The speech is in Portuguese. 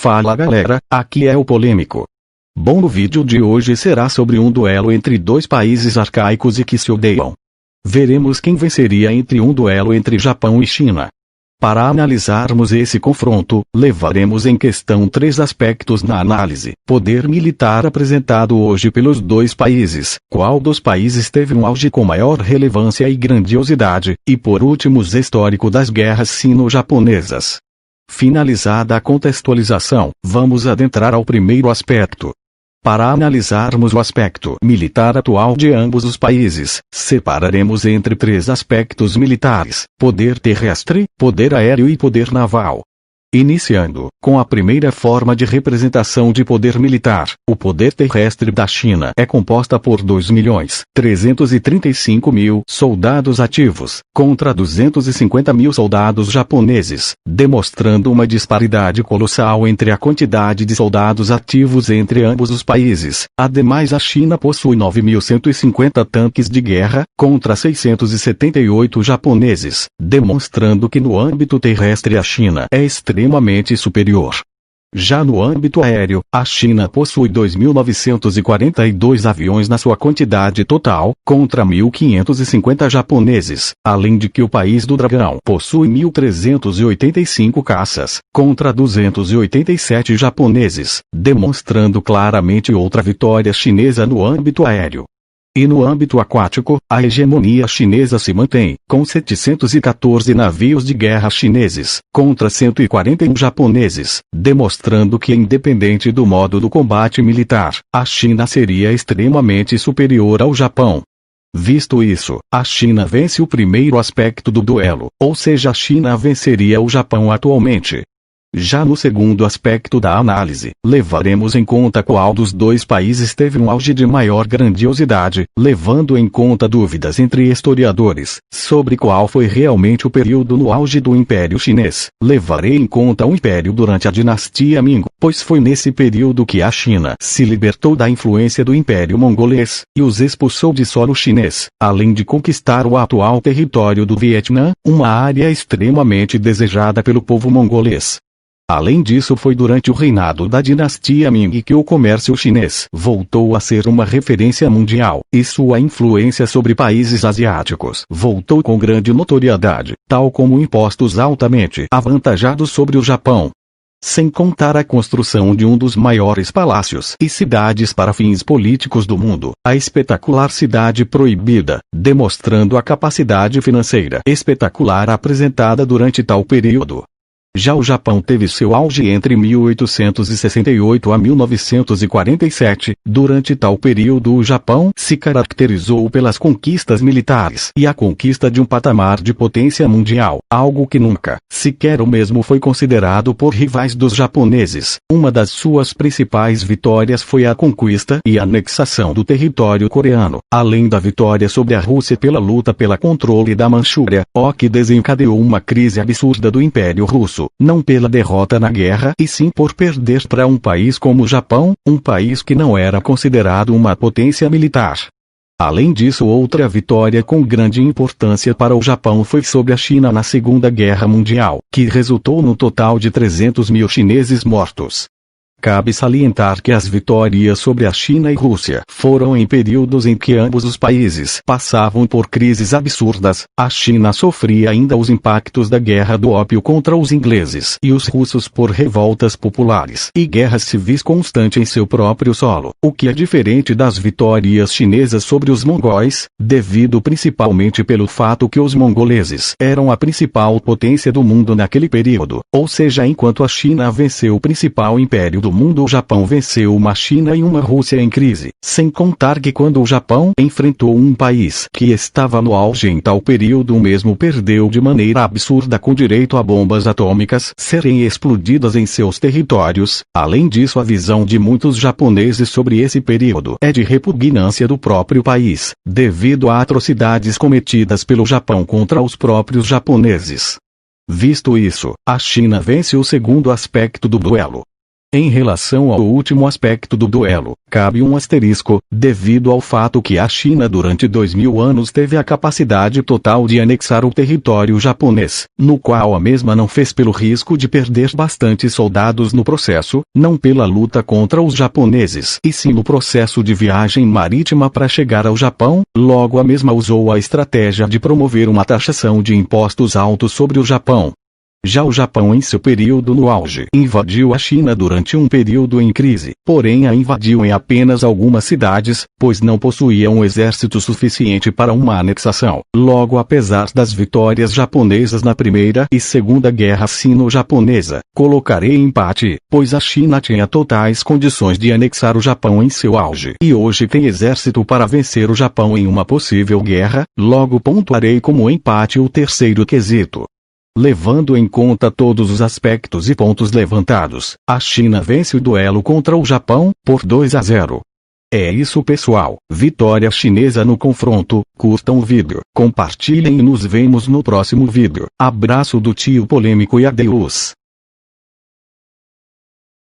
Fala galera, aqui é o Polêmico. Bom, o vídeo de hoje será sobre um duelo entre dois países arcaicos e que se odeiam. Veremos quem venceria entre um duelo entre Japão e China. Para analisarmos esse confronto, levaremos em questão três aspectos na análise: poder militar apresentado hoje pelos dois países, qual dos países teve um auge com maior relevância e grandiosidade, e por último o histórico das guerras sino-japonesas. Finalizada a contextualização, vamos adentrar ao primeiro aspecto. Para analisarmos o aspecto militar atual de ambos os países, separaremos entre três aspectos militares: poder terrestre, poder aéreo e poder naval. Iniciando com a primeira forma de representação de poder militar, o poder terrestre da China é composta por 2.335.000 soldados ativos, contra 250.000 soldados japoneses, demonstrando uma disparidade colossal entre a quantidade de soldados ativos entre ambos os países. Ademais, a China possui 9.150 tanques de guerra, contra 678 japoneses, demonstrando que no âmbito terrestre a China é extremamente superior. Já no âmbito aéreo, a China possui 2.942 aviões na sua quantidade total, contra 1.550 japoneses, além de que o país do dragão possui 1.385 caças, contra 287 japoneses, demonstrando claramente outra vitória chinesa no âmbito aéreo. E no âmbito aquático, a hegemonia chinesa se mantém, com 714 navios de guerra chineses, contra 141 japoneses, demonstrando que independente do modo do combate militar, a China seria extremamente superior ao Japão. Visto isso, a China vence o primeiro aspecto do duelo, ou seja, a China venceria o Japão atualmente. Já no segundo aspecto da análise, levaremos em conta qual dos dois países teve um auge de maior grandiosidade, levando em conta dúvidas entre historiadores sobre qual foi realmente o período no auge do Império Chinês. Levarei em conta o Império durante a dinastia Ming, pois foi nesse período que a China se libertou da influência do Império Mongolês e os expulsou de solo chinês, além de conquistar o atual território do Vietnã, uma área extremamente desejada pelo povo mongolês. Além disso, foi durante o reinado da dinastia Ming que o comércio chinês voltou a ser uma referência mundial, e sua influência sobre países asiáticos voltou com grande notoriedade, tal como impostos altamente avantajados sobre o Japão. Sem contar a construção de um dos maiores palácios e cidades para fins políticos do mundo, a espetacular Cidade Proibida, demonstrando a capacidade financeira espetacular apresentada durante tal período. Já o Japão teve seu auge entre 1868 a 1947. Durante tal período, o Japão se caracterizou pelas conquistas militares e a conquista de um patamar de potência mundial, algo que nunca, sequer o mesmo foi considerado por rivais dos japoneses. Uma das suas principais vitórias foi a conquista e anexação do território coreano, além da vitória sobre a Rússia pela luta pelo controle da Manchúria, o que desencadeou uma crise absurda do Império Russo. Não pela derrota na guerra, e sim por perder para um país como o Japão, um país que não era considerado uma potência militar. Além disso, outra vitória com grande importância para o Japão foi sobre a China na Segunda Guerra Mundial, que resultou no total de 300.000 chineses mortos. Cabe salientar que as vitórias sobre a China e Rússia foram em períodos em que ambos os países passavam por crises absurdas. A China sofria ainda os impactos da Guerra do Ópio contra os ingleses e os russos por revoltas populares e guerras civis constantes em seu próprio solo, o que é diferente das vitórias chinesas sobre os mongóis, devido principalmente pelo fato que os mongoleses eram a principal potência do mundo naquele período, ou seja, enquanto a China venceu o principal império do mundo, o Japão venceu uma China e uma Rússia em crise, sem contar que quando o Japão enfrentou um país que estava no auge em tal período, o mesmo perdeu de maneira absurda, com direito a bombas atômicas serem explodidas em seus territórios. Além disso, a visão de muitos japoneses sobre esse período é de repugnância do próprio país, devido a atrocidades cometidas pelo Japão contra os próprios japoneses. Visto isso, a China vence o segundo aspecto do duelo. Em relação ao último aspecto do duelo, cabe um asterisco, devido ao fato que a China durante 2000 anos teve a capacidade total de anexar o território japonês, no qual a mesma não fez pelo risco de perder bastante soldados no processo, não pela luta contra os japoneses, e sim no processo de viagem marítima para chegar ao Japão. Logo a mesma usou a estratégia de promover uma taxação de impostos altos sobre o Japão. Já o Japão em seu período no auge invadiu a China durante um período em crise, porém a invadiu em apenas algumas cidades, pois não possuía um exército suficiente para uma anexação. Logo, apesar das vitórias japonesas na Primeira e Segunda Guerra Sino-Japonesa, colocarei empate, pois a China tinha totais condições de anexar o Japão em seu auge, e hoje tem exército para vencer o Japão em uma possível guerra. Logo pontuarei como empate o terceiro quesito. Levando em conta todos os aspectos e pontos levantados, a China vence o duelo contra o Japão, por 2-0. É isso, pessoal. Vitória chinesa no confronto. Curtam o vídeo, compartilhem e nos vemos no próximo vídeo. Abraço do tio polêmico e adeus.